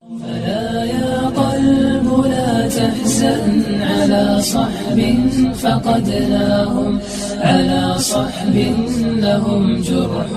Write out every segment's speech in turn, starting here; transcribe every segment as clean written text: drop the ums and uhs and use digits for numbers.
فلا يا قلب لا تحزن على صحب فقدناهم، على صحب لهم جرح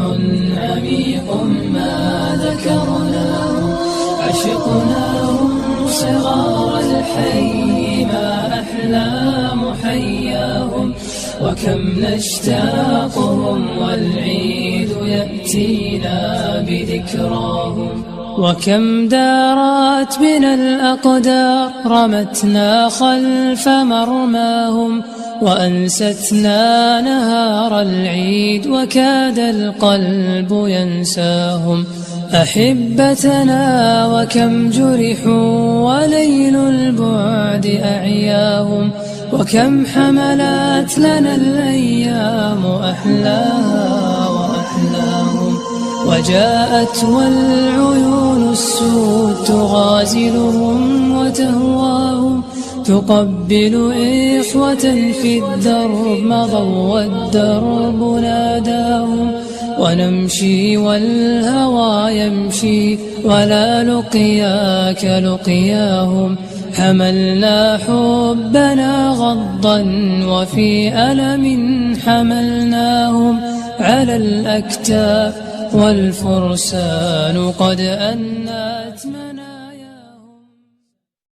عميق ما ذكرناه. عشقناهم صغار الحي ما أحلى محياهم، وكم نشتاقهم والعيد يأتينا بذكراهم. وكم دارت بنا الأقدار رمتنا خلف مرماهم، وأنستنا نهار العيد وكاد القلب ينساهم. أحبتنا وكم جرحوا وليل البعد أعياهم، وكم حملت لنا الأيام أحلاها وأحلاهم. وجاءت والعيون السود تغازلهم وتهواهم، تقبل إخوة في الدرب مضوا والدرب ناداهم. ونمشي والهوى يمشي ولا لقياك لقياهم، حملنا حبنا غضا وفي ألم حملناهم. على الأكتاف والفرسان قد أنى